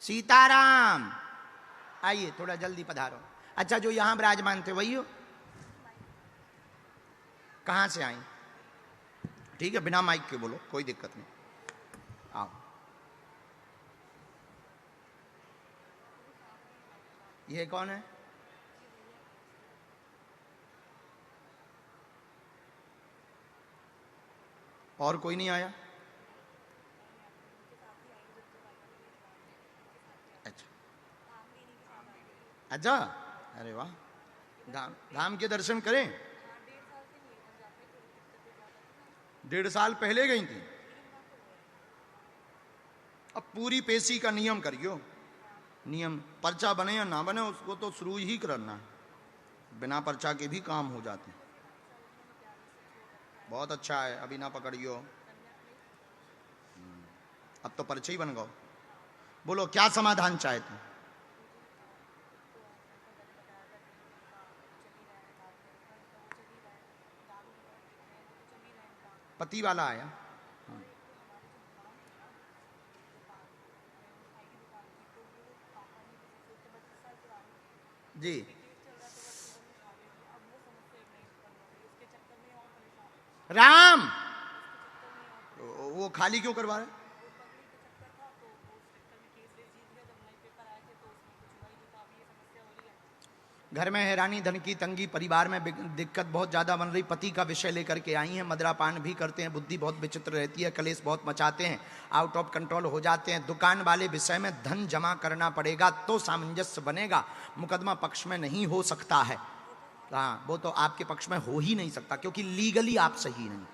सीताराम। आइए थोड़ा जल्दी पधारो। अच्छा, जो यहां विराजमान थे वही हो? कहां से आई? ठीक है, बिना माइक के बोलो, कोई दिक्कत नहीं। आओ। ये कौन है? और कोई नहीं आया? अच्छा अच्छा, अरे वाह, धाम के दर्शन करें। 1.5 साल पहले गई थी। अब पूरी पेशी का नियम करियो। नियम, पर्चा बने या ना बने उसको तो शुरू ही करना है। बिना पर्चा के भी काम हो जाते हैं। बहुत अच्छा है, अभी ना पकड़ियो। अब तो पर्चे ही बन गो। बोलो क्या समाधान चाहते? पति वाला आया? जी। राम, वो खाली क्यों करवा रहे? घर में हैरानी, धन की तंगी, परिवार में दिक्कत बहुत ज्यादा बन रही, पति का विषय लेकर के आई हैं। मदिरापान भी करते हैं, बुद्धि बहुत विचित्र रहती है, कलेश बहुत मचाते हैं, आउट ऑफ कंट्रोल हो जाते हैं। दुकान वाले विषय में धन जमा करना पड़ेगा तो सामंजस्य बनेगा, मुकदमा पक्ष में नहीं हो सकता है। हाँ, वो तो आपके पक्ष में हो ही नहीं सकता क्योंकि लीगली आप सही नहीं।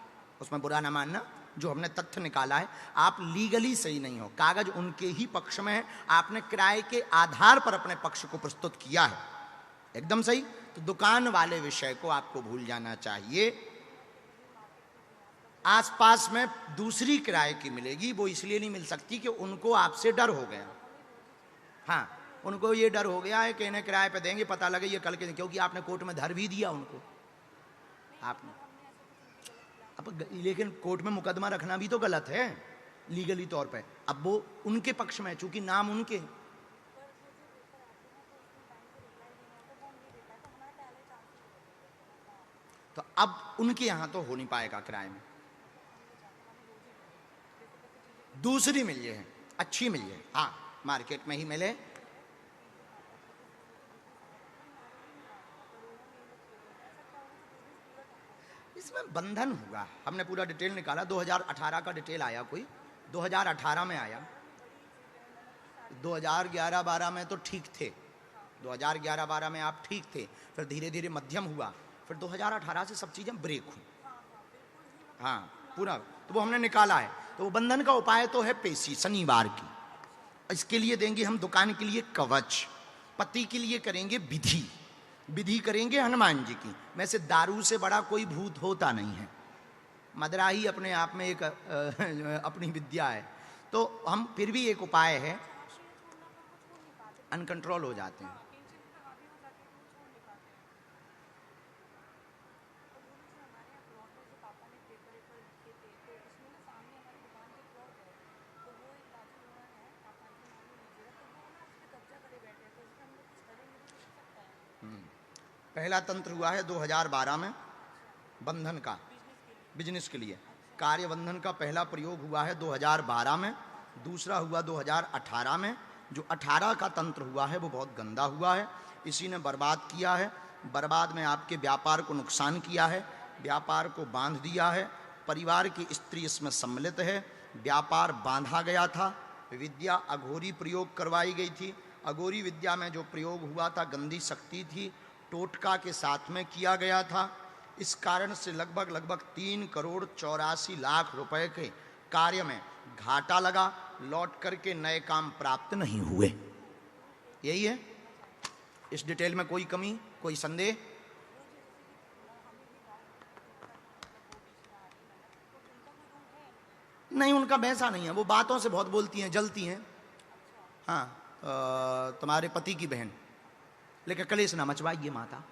उसमें बुरा ना मानना, जो हमने तथ्य निकाला है, आप लीगली सही नहीं हो। कागज उनके ही पक्ष में है, आपने किराए के आधार पर अपने पक्ष को प्रस्तुत किया है, एकदम सही। तो दुकान वाले विषय को आपको भूल जाना चाहिए। आसपास में दूसरी किराए की मिलेगी, वो इसलिए नहीं मिल सकती कि उनको आपसे डर हो गया। हाँ, उनको ये डर हो गया है कि इन्हें किराए पे देंगे, पता लगे ये कल के, क्योंकि आपने कोर्ट में धर भी दिया उनको। आपने अब, लेकिन कोर्ट में मुकदमा रखना भी तो गलत है लीगली तौर पे। अब वो उनके पक्ष में, चूंकि नाम उनके, तो अब उनके यहां तो हो नहीं पाएगा किराए में। दूसरी मिल जाए, अच्छी मिल जाए, हाँ, मार्केट में ही मिले। इसमें बंधन हुआ, हमने पूरा डिटेल निकाला। 2018 का डिटेल आया, कोई 2018 में आया। 2011-12 में तो ठीक थे, 2011-12 में आप ठीक थे, फिर धीरे धीरे मध्यम हुआ, फिर 2018 से सब चीजें ब्रेक हुई। हाँ, पूरा तो वो हमने निकाला है। तो वो बंधन का उपाय तो है पेशी शनिवार की, इसके लिए देंगे हम दुकान के लिए कवच, पति के लिए करेंगे विधि, विधि करेंगे हनुमान जी की। वैसे दारू से बड़ा कोई भूत होता नहीं है, मदरा ही अपने आप में एक अपनी विद्या है। तो हम फिर भी एक उपाय है, अनकंट्रोल हो जाते हैं। पहला तंत्र हुआ है 2012 में बंधन का, बिजनेस के लिए कार्य बंधन का पहला प्रयोग हुआ है 2012 में। दूसरा हुआ 2018 में। जो 18 का तंत्र हुआ है वो बहुत गंदा हुआ है, इसी ने बर्बाद किया है। बर्बाद में आपके व्यापार को नुकसान किया है, व्यापार को बांध दिया है, परिवार की स्त्री इसमें सम्मिलित है। व्यापार बांधा गया था, विद्या अघोरी प्रयोग करवाई गई थी। अघोरी विद्या में जो प्रयोग हुआ था गंदी शक्ति थी, टोटका के साथ में किया गया था। इस कारण से लगभग 3,84,00,000 रुपए के कार्य में घाटा लगा, लौट करके नए काम प्राप्त नहीं हुए। यही है, इस डिटेल में कोई कमी, कोई संदेह? नहीं, उनका वैसा नहीं है, वो बातों से बहुत बोलती हैं, जलती हैं। हाँ, तुम्हारे पति की बहन, लेकिन कलेश ना मचवाइए माता।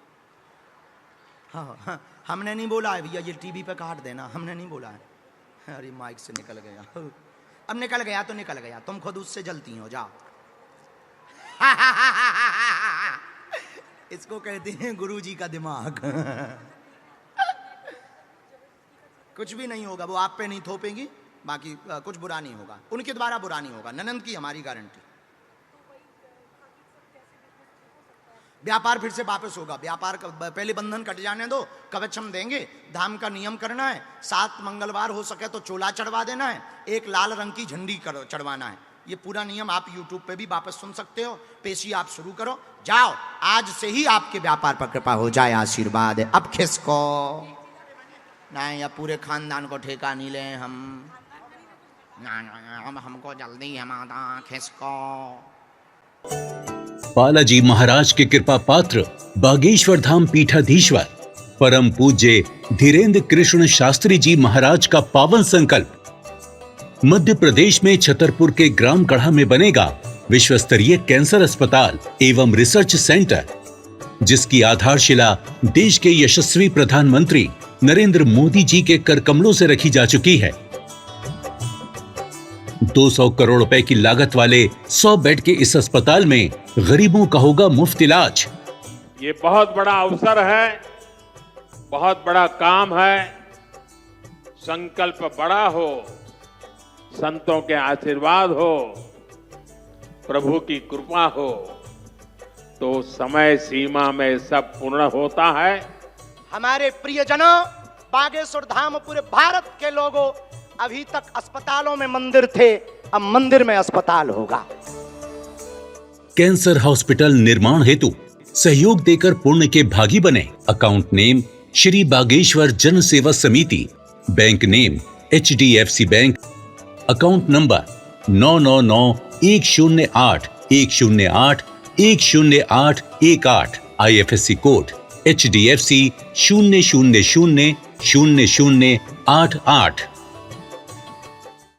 हाँ, हाँ, हमने नहीं बोला है भैया ये टीवी पे काट देना, हमने नहीं बोला है। अरे माइक से निकल गया, अब निकल गया तो निकल गया, तुम खुद उससे जलती हो, जाओ। इसको कहते हैं गुरुजी का दिमाग। कुछ भी नहीं होगा, वो आप पे नहीं थोपेंगी, बाकी कुछ बुरा नहीं होगा, उनके द्वारा बुरा नहीं होगा, ननंद की हमारी गारंटी। व्यापार फिर से वापस होगा, व्यापार पहले बंधन कट जाने दो, कवच हम देंगे। धाम का नियम करना है, 7 मंगलवार हो सके तो चोला चढ़वा देना है, एक लाल रंग की झंडी चढ़वाना है। ये पूरा नियम आप YouTube पे भी वापस सुन सकते हो। पेशी आप शुरू करो, जाओ, आज से ही आपके व्यापार पर कृपा हो जाए, आशीर्वाद है। अब खिसको नहीं, अब पूरे खानदान को ठेका नहीं ले हम, अब हमको जल्दी हमारा खिसको। बालाजी महाराज के कृपा पात्र बागेश्वर धाम पीठाधीश्वर परम पूज्य धीरेन्द्र कृष्ण शास्त्री जी महाराज का पावन संकल्प। मध्य प्रदेश में छतरपुर के ग्राम गढ़ा में बनेगा विश्व स्तरीय कैंसर अस्पताल एवं रिसर्च सेंटर, जिसकी आधारशिला देश के यशस्वी प्रधानमंत्री नरेंद्र मोदी जी के कर कमलों से रखी जा चुकी है। 200 करोड़ रुपए की लागत वाले 100 बेड के इस अस्पताल में गरीबों का होगा मुफ्त इलाज। ये बहुत बड़ा अवसर है, बहुत बड़ा काम है। संकल्प बड़ा हो, संतों के आशीर्वाद हो, प्रभु की कृपा हो, तो समय सीमा में सब पूर्ण होता है। हमारे प्रियजनों, बागेश्वर धाम पूरे भारत के लोगों, अभी तक अस्पतालों में मंदिर थे, अब मंदिर में अस्पताल होगा। कैंसर हॉस्पिटल निर्माण हेतु सहयोग देकर पुण्य के भागी बने। अकाउंट नेम श्री बागेश्वर जन सेवा समिति, bank name HDFC bank, account number 999108108108, IFSC code HDFC 0000088।